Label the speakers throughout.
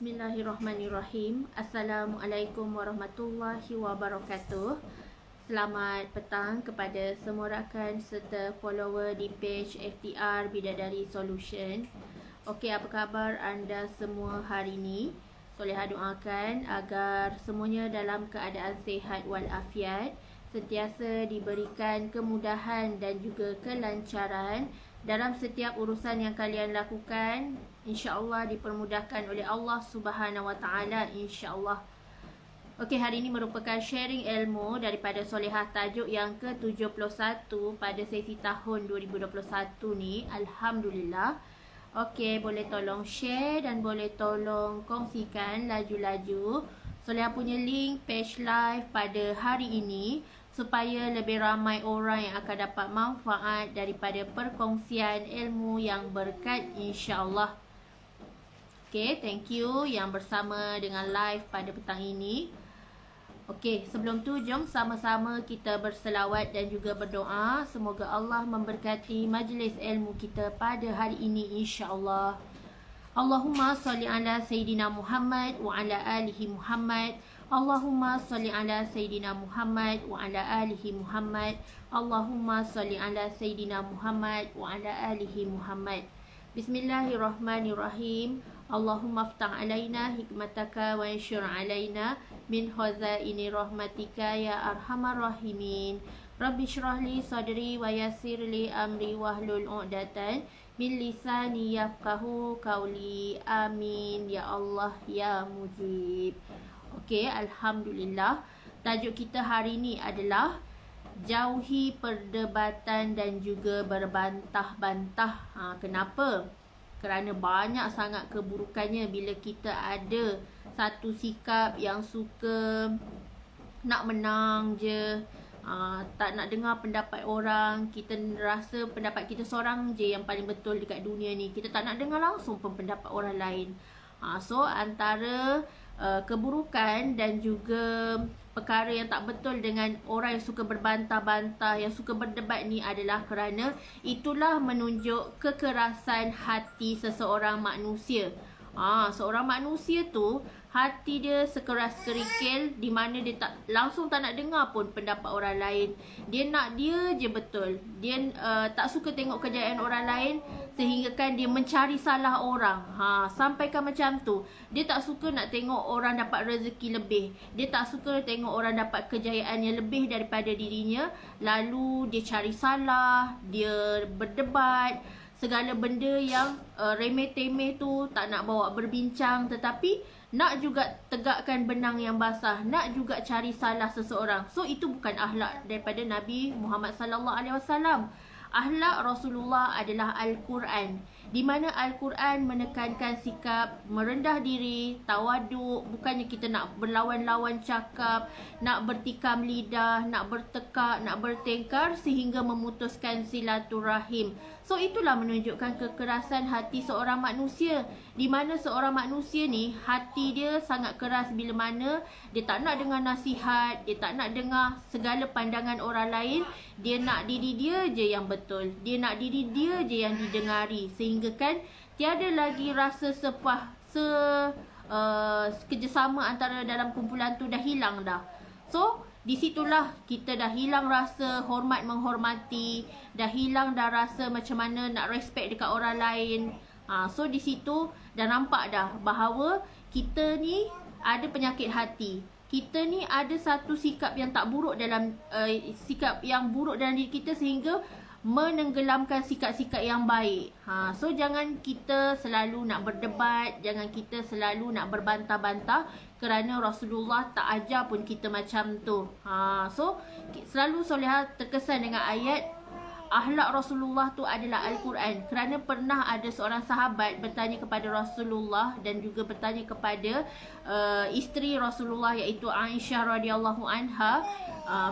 Speaker 1: Bismillahirrahmanirrahim. Assalamualaikum warahmatullahi wabarakatuh. Selamat petang kepada semua rakan serta follower di page FTR Bidadari Solution. Okey, apa khabar anda semua hari ini? Soleha doakan agar semuanya dalam keadaan sihat walafiat, sentiasa diberikan kemudahan dan juga kelancaran dalam setiap urusan yang kalian lakukan. InsyaAllah dipermudahkan oleh Allah Subhanahu Wa Taala, insyaAllah. Okey, hari ini merupakan sharing ilmu daripada Solehah tajuk yang ke-71 pada sesi tahun 2021 ni. Alhamdulillah. Okey, boleh tolong share dan boleh tolong kongsikan laju-laju Solehah punya link page live pada hari ini, supaya lebih ramai orang yang akan dapat manfaat daripada perkongsian ilmu yang berkat, insyaAllah. Okay, thank you yang bersama dengan live pada petang ini. Okay, sebelum tu jom sama-sama kita berselawat dan juga berdoa. Semoga Allah memberkati majlis ilmu kita pada hari ini, insyaAllah. Allahumma salli ala Sayyidina Muhammad wa ala alihi Muhammad. Allahumma salli ala Sayyidina Muhammad wa ala alihi Muhammad. Allahumma salli ala Sayyidina Muhammad wa ala alihi Muhammad. Bismillahirrahmanirrahim. Allahumma aftah alaina hikmataka wa ansyur alaina min khazaini rahmatika ya arhamar rahimin. Rabbi syrah li sadri wa yassir li amri wahlul 'uqdatan min lisani yafqahu qawli. Amin ya Allah ya mujib. Okey, alhamdulillah. Tajuk kita hari ini adalah jauhi perdebatan dan juga berbantah-bantah. Kenapa? Kerana banyak sangat keburukannya bila kita ada satu sikap yang suka nak menang je, tak nak dengar pendapat orang. Kita rasa pendapat kita seorang je yang paling betul dekat dunia ni. Kita tak nak dengar langsung pun pendapat orang lain. So antara keburukan dan juga perkara yang tak betul dengan orang yang suka berbantah-bantah, yang suka berdebat ni adalah kerana itulah menunjuk kekerasan hati seseorang manusia. Seorang manusia tu hati dia sekeras kerikil, di mana dia langsung tak nak dengar pun pendapat orang lain. Dia nak dia je betul. Dia tak suka tengok kejayaan orang lain, sehingga kan dia mencari salah orang. Sampaikan macam tu. Dia tak suka nak tengok orang dapat rezeki lebih. Dia tak suka tengok orang dapat kejayaan yang lebih daripada dirinya. Lalu dia cari salah, dia berdebat, segala benda yang remeh-temeh tu tak nak bawa berbincang, tetapi nak juga tegakkan benang yang basah, nak juga cari salah seseorang. So itu bukan akhlak daripada Nabi Muhammad sallallahu alaihi wasallam. Akhlak Rasulullah adalah Al-Quran, di mana Al-Quran menekankan sikap merendah diri, tawaduk. Bukannya kita nak berlawan-lawan cakap, nak bertikam lidah, nak bertekak, nak bertengkar sehingga memutuskan silaturahim. So itulah menunjukkan kekerasan hati seorang manusia, di mana seorang manusia ni hati dia sangat keras bila mana dia tak nak dengar nasihat, dia tak nak dengar segala pandangan orang lain. Dia nak diri dia je yang betul, dia nak diri dia je yang didengari, sehingga kan tiada lagi rasa kerjasama antara dalam kumpulan tu dah hilang dah. So di situlah kita dah hilang rasa hormat menghormati, dah hilang dah rasa macam mana nak respect dekat orang lain. So di situ dah nampak dah bahawa kita ni ada penyakit hati. Kita ni ada satu sikap yang tak buruk dalam sikap yang buruk dalam diri kita, sehingga menenggelamkan sikap-sikap yang baik. So jangan kita selalu nak berdebat, jangan kita selalu nak berbantah-bantah, kerana Rasulullah tak ajar pun kita macam tu. So selalu Solehah terkesan dengan ayat akhlak Rasulullah tu adalah Al-Quran. Kerana pernah ada seorang sahabat bertanya kepada Rasulullah dan juga bertanya kepada isteri Rasulullah, iaitu Aisyah radhiyallahu anha.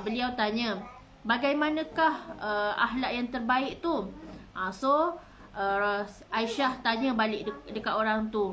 Speaker 1: Beliau tanya, bagaimanakah akhlak yang terbaik tu? Aisyah tanya balik dekat orang tu,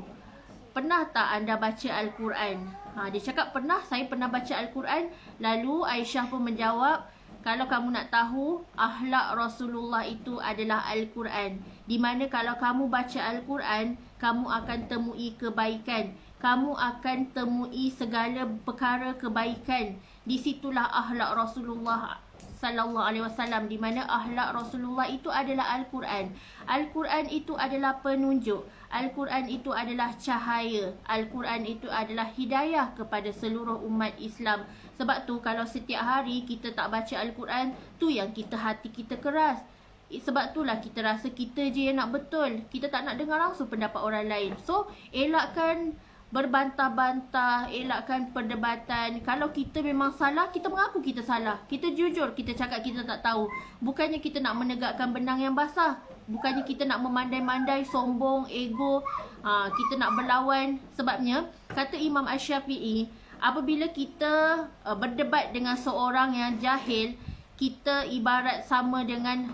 Speaker 1: pernah tak anda baca Al-Quran? Dia cakap, pernah, saya pernah baca Al-Quran. Lalu Aisyah pun menjawab, kalau kamu nak tahu, akhlak Rasulullah itu adalah Al-Quran. Di mana kalau kamu baca Al-Quran, kamu akan temui kebaikan. kamu akan temui segala perkara kebaikan. Di situlah akhlak Rasulullah sallallahu alaihi wasallam, di mana akhlak Rasulullah itu adalah Al-Quran. Al-Quran itu adalah penunjuk. Al-Quran itu adalah cahaya. Al-Quran itu adalah hidayah kepada seluruh umat Islam. Sebab tu kalau setiap hari kita tak baca Al-Quran, tu yang hati kita keras. Sebab itulah kita rasa kita je yang nak betul. Kita tak nak dengar langsung pendapat orang lain. So, elakkan berbantah-bantah, elakkan perdebatan. Kalau kita memang salah, kita mengaku kita salah. Kita jujur, kita cakap kita tak tahu. Bukannya kita nak menegakkan benang yang basah. Bukannya kita nak memandai-mandai, sombong, ego. Kita nak berlawan. Sebabnya, kata Imam Asy-Syafi'i, apabila kita berdebat dengan seorang yang jahil, kita ibarat sama dengan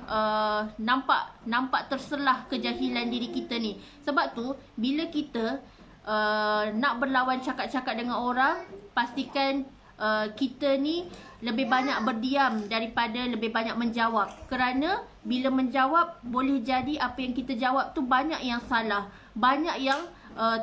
Speaker 1: nampak terselah kejahilan diri kita ni. Sebab tu, bila kita nak berlawan cakap-cakap dengan orang, pastikan kita ni lebih banyak berdiam daripada lebih banyak menjawab. Kerana bila menjawab, boleh jadi apa yang kita jawab tu banyak yang salah, banyak yang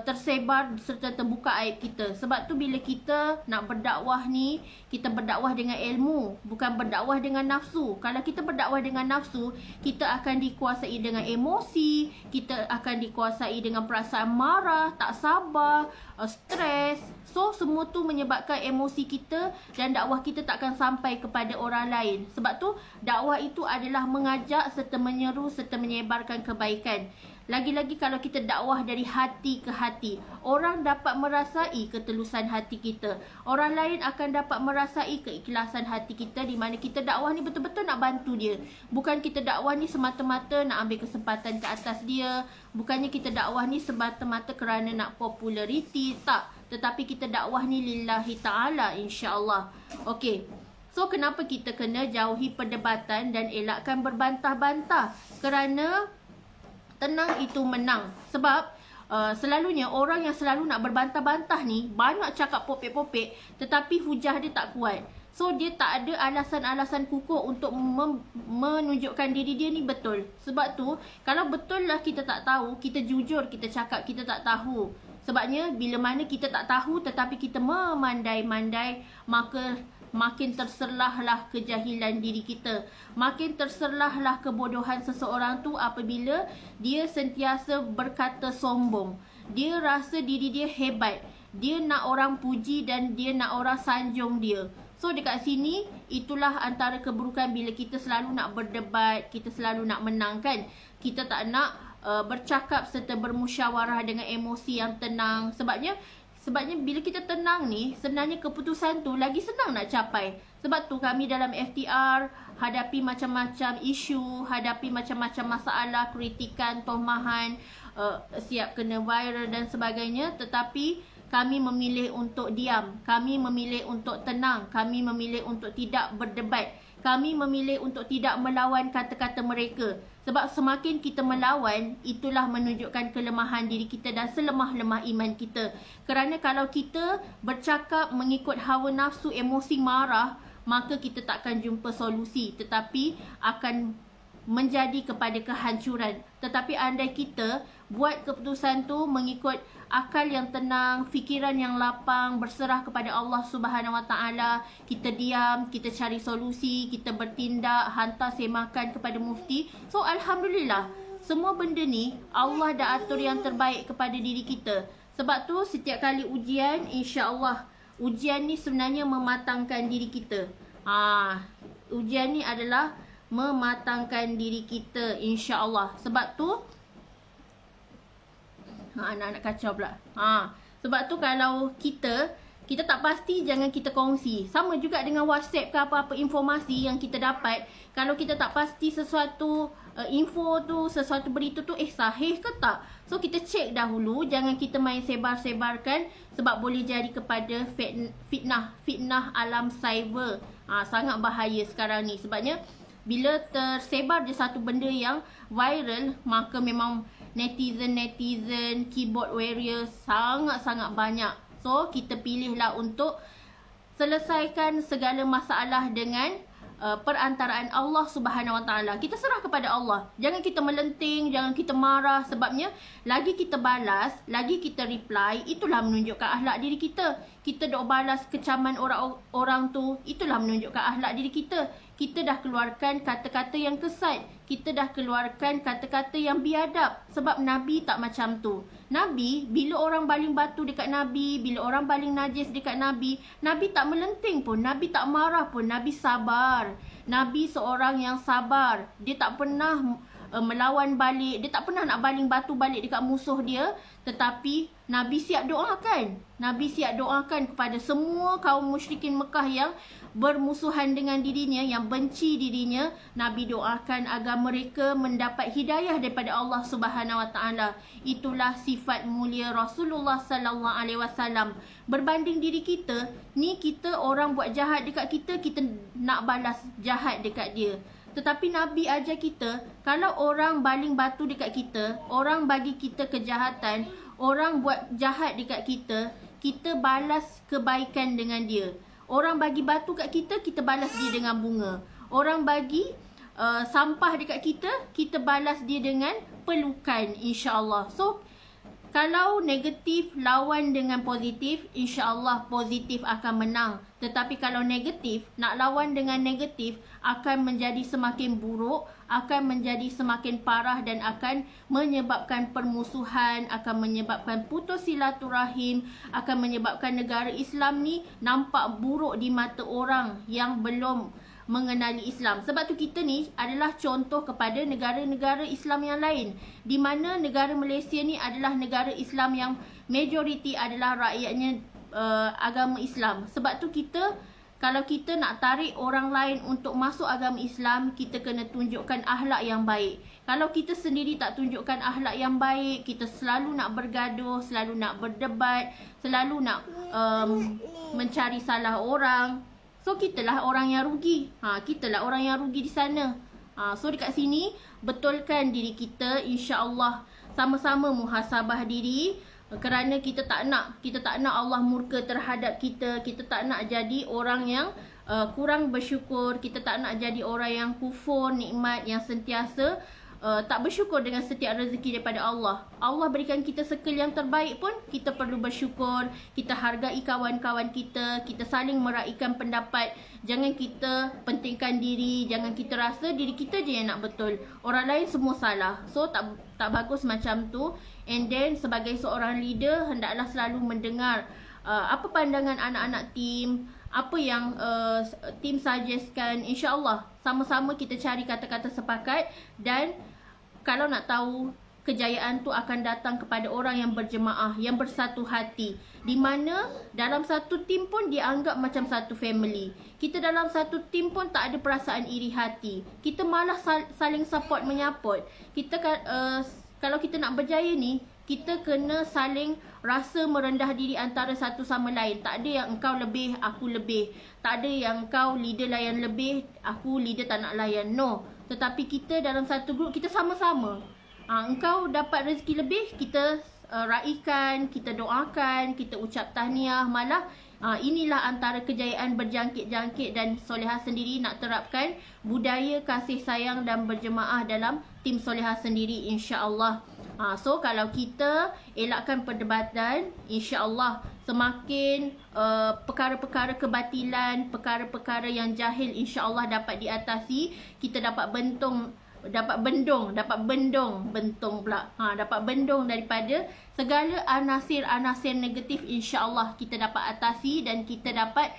Speaker 1: tersebar serta terbuka aib kita. Sebab tu bila kita nak berdakwah ni, kita berdakwah dengan ilmu, bukan berdakwah dengan nafsu. Kalau kita berdakwah dengan nafsu, kita akan dikuasai dengan emosi, kita akan dikuasai dengan perasaan marah, tak sabar, stres. So semua tu menyebabkan emosi kita dan dakwah kita takkan sampai kepada orang lain. Sebab tu dakwah itu adalah mengajak serta menyeru serta menyebarkan kebaikan. Lagi-lagi kalau kita dakwah dari hati ke hati, orang dapat merasai ketulusan hati kita. Orang lain akan dapat merasai keikhlasan hati kita, di mana kita dakwah ni betul-betul nak bantu dia. Bukan kita dakwah ni semata-mata nak ambil kesempatan ke atas dia. Bukannya kita dakwah ni semata-mata kerana nak populariti, tak. Tetapi kita dakwah ni lillahi ta'ala, insya-Allah. Okey. So, kenapa kita kena jauhi perdebatan dan elakkan berbantah-bantah? Kerana tenang itu menang. Sebab selalunya orang yang selalu nak berbantah-bantah ni banyak cakap popek-popek, tetapi hujah dia tak kuat. So dia tak ada alasan-alasan kukuh untuk menunjukkan diri dia ni betul. Sebab tu kalau betul lah kita tak tahu, kita jujur, kita cakap kita tak tahu. Sebabnya bila mana kita tak tahu tetapi kita memandai-mandai, maka makin terserlahlah kejahilan diri kita. Makin terserlahlah kebodohan seseorang tu apabila dia sentiasa berkata sombong. Dia rasa diri dia hebat. Dia nak orang puji dan dia nak orang sanjung dia. So dekat sini, itulah antara keburukan bila kita selalu nak berdebat, kita selalu nak menangkan. Kita tak nak bercakap serta bermusyawarah dengan emosi yang tenang. Sebabnya bila kita tenang ni, sebenarnya keputusan tu lagi senang nak capai. Sebab tu kami dalam FTR hadapi macam-macam isu, hadapi macam-macam masalah, kritikan, tomahan, siap kena viral dan sebagainya. Tetapi kami memilih untuk diam, kami memilih untuk tenang, kami memilih untuk tidak berdebat. Kami memilih untuk tidak melawan kata-kata mereka. Sebab semakin kita melawan, itulah menunjukkan kelemahan diri kita dan selemah-lemah iman kita. Kerana kalau kita bercakap mengikut hawa nafsu, emosi, marah, maka kita takkan jumpa solusi, tetapi akan menjadi kepada kehancuran. Tetapi andai kita buat keputusan tu mengikut akal yang tenang, fikiran yang lapang, berserah kepada Allah Subhanahu Wa Taala, kita diam, kita cari solusi, kita bertindak, hantar semakan kepada mufti. So alhamdulillah, semua benda ni Allah dah atur yang terbaik kepada diri kita. Sebab tu setiap kali ujian, insya-Allah ujian ni sebenarnya mematangkan diri kita. Ujian ni adalah mematangkan diri kita, insya-Allah. Sebab tu anak-anak kacau pula. Sebab tu kalau kita tak pasti, jangan kita kongsi. Sama juga dengan WhatsApp ke apa-apa informasi yang kita dapat. Kalau kita tak pasti sesuatu info tu, sesuatu berita tu sahih ke tak, so kita cek dahulu. Jangan kita main sebar-sebarkan, sebab boleh jadi kepada fitnah alam cyber. Sangat bahaya sekarang ni. Sebabnya bila tersebar je satu benda yang viral, maka memang netizen, keyboard warrior sangat-sangat banyak. So kita pilihlah untuk selesaikan segala masalah dengan perantaraan Allah Subhanahu Wa Taala. Kita serah kepada Allah. Jangan kita melenting, jangan kita marah, sebabnya lagi kita balas, lagi kita reply, itulah menunjukkan akhlak diri kita. Kita dok balas kecaman orang tu, itulah menunjukkan akhlak diri kita. Kita dah keluarkan kata-kata yang kesat. Kita dah keluarkan kata-kata yang biadab. Sebab Nabi tak macam tu. Nabi, bila orang baling batu dekat Nabi, bila orang baling najis dekat Nabi, Nabi tak melenting pun, Nabi tak marah pun, Nabi sabar. Nabi seorang yang sabar. Dia tak pernah melawan balik, dia tak pernah nak baling batu balik dekat musuh dia. Tetapi Nabi siap doakan. Nabi siap doakan kepada semua kaum musyrikin Mekah yang bermusuhan dengan dirinya, yang benci dirinya. Nabi doakan agar mereka mendapat hidayah daripada Allah Subhanahu Wa Taala. Itulah sifat mulia Rasulullah sallallahu alaihi wasallam. Berbanding diri kita, ni kita orang buat jahat dekat kita, kita nak balas jahat dekat dia. Tetapi Nabi ajar kita, kalau orang baling batu dekat kita, orang bagi kita kejahatan, orang buat jahat dekat kita, kita balas kebaikan dengan dia. Orang bagi batu kat kita, kita balas dia dengan bunga. Orang bagi sampah dekat kita, kita balas dia dengan pelukan, insya-Allah. So, kalau negatif lawan dengan positif, insya-Allah positif akan menang. Tetapi kalau negatif, nak lawan dengan negatif, akan menjadi semakin buruk, akan menjadi semakin parah dan akan menyebabkan permusuhan, akan menyebabkan putus silaturahim, akan menyebabkan negara Islam ni nampak buruk di mata orang yang belum mengenali Islam. Sebab tu kita ni adalah contoh kepada negara-negara Islam yang lain, di mana negara Malaysia ni adalah negara Islam yang majoriti adalah rakyatnya agama Islam. Sebab tu kita, kalau kita nak tarik orang lain untuk masuk agama Islam, kita kena tunjukkan akhlak yang baik. Kalau kita sendiri tak tunjukkan akhlak yang baik, kita selalu nak bergaduh, selalu nak berdebat, selalu nak mencari salah orang, so kitalah orang yang rugi. Kitalah orang yang rugi di sana. So dekat sini, betulkan diri kita, insya-Allah sama-sama muhasabah diri. Kerana kita tak nak Allah murka terhadap kita. Kita tak nak jadi orang yang kurang bersyukur. Kita tak nak jadi orang yang kufur nikmat, yang sentiasa tak bersyukur dengan setiap rezeki daripada Allah. Allah berikan kita sekal yang terbaik pun, kita perlu bersyukur. Kita hargai kawan-kawan kita, kita saling meraihkan pendapat. Jangan kita pentingkan diri, jangan kita rasa diri kita je yang nak betul, orang lain semua salah. So tak bagus macam tu. And then sebagai seorang leader, hendaklah selalu mendengar apa pandangan anak-anak tim, apa yang tim suggestkan. InsyaAllah sama-sama kita cari kata-kata sepakat. Dan kalau nak tahu, kejayaan tu akan datang kepada orang yang berjemaah, yang bersatu hati, di mana dalam satu tim pun dianggap macam satu family. Kita dalam satu tim pun tak ada perasaan iri hati. Kita malah saling support menyapot. Kita kalau kita nak berjaya ni, kita kena saling rasa merendah diri antara satu sama lain. Tak ada yang engkau lebih, aku lebih. Tak ada yang engkau leader layan lebih, aku leader tak nak layan. No. Tetapi kita dalam satu grup, kita sama-sama. Engkau dapat rezeki lebih, kita raikan, kita doakan, kita ucap tahniah. Malah inilah antara kejayaan berjangkit-jangkit. Dan Solehah sendiri nak terapkan budaya kasih sayang dan berjemaah dalam tim Solehah sendiri, insya-Allah. So kalau kita elakkan perdebatan, insya-Allah semakin perkara-perkara kebatilan, perkara-perkara yang jahil, insya-Allah dapat diatasi. Kita dapat bendung daripada segala anasir-anasir negatif. InsyaAllah kita dapat atasi dan kita dapat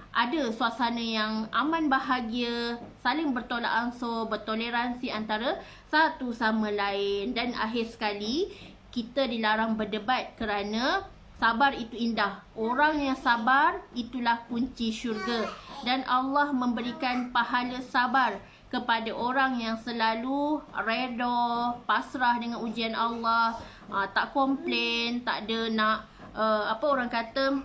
Speaker 1: ada suasana yang aman, bahagia, saling bertolak ansur, bertoleransi antara satu sama lain. Dan akhir sekali, kita dilarang berdebat kerana sabar itu indah. Orang yang sabar itulah kunci syurga. Dan Allah memberikan pahala sabar kepada orang yang selalu reda, pasrah dengan ujian Allah, tak komplain, tak ada nak orang kata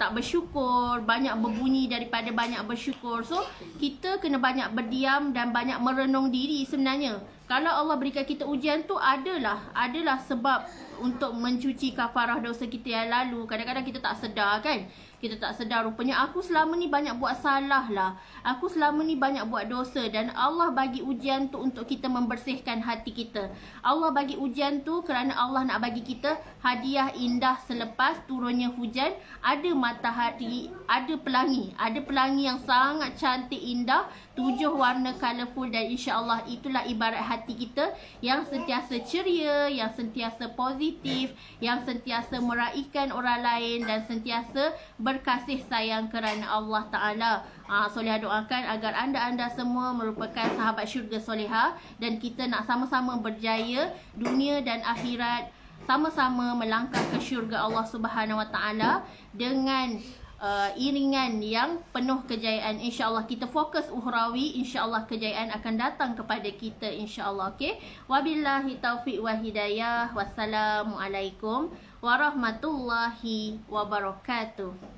Speaker 1: tak bersyukur, banyak berbunyi daripada banyak bersyukur. So kita kena banyak berdiam dan banyak merenung diri sebenarnya. Kalau Allah berikan kita ujian tu, adalah sebab untuk mencuci kafarah dosa kita yang lalu. Kadang-kadang kita tak sedar kan. kita tak sedar rupanya aku selama ni banyak buat salah lah, aku selama ni banyak buat dosa. Dan Allah bagi ujian tu untuk kita membersihkan hati kita. Allah bagi ujian tu kerana Allah nak bagi kita hadiah indah selepas turunnya hujan. Ada matahari, ada pelangi yang sangat cantik indah, 7 warna colourful. Dan insya-Allah itulah ibarat hati kita yang sentiasa ceria, yang sentiasa positif, yang sentiasa meraihkan orang lain dan sentiasa berkasih sayang kerana Allah Ta'ala. Solehah doakan agar anda-anda semua merupakan sahabat syurga solehah, dan kita nak sama-sama berjaya dunia dan akhirat, sama-sama melangkah ke syurga Allah Subhanahu Wa Ta'ala dengan iringan yang penuh kejayaan. InsyaAllah kita fokus ukhrawi, insyaAllah kejayaan akan datang kepada kita insyaAllah. Okay, wabillahi taufiq wa hidayah. Wassalamualaikum warahmatullahi wabarakatuh.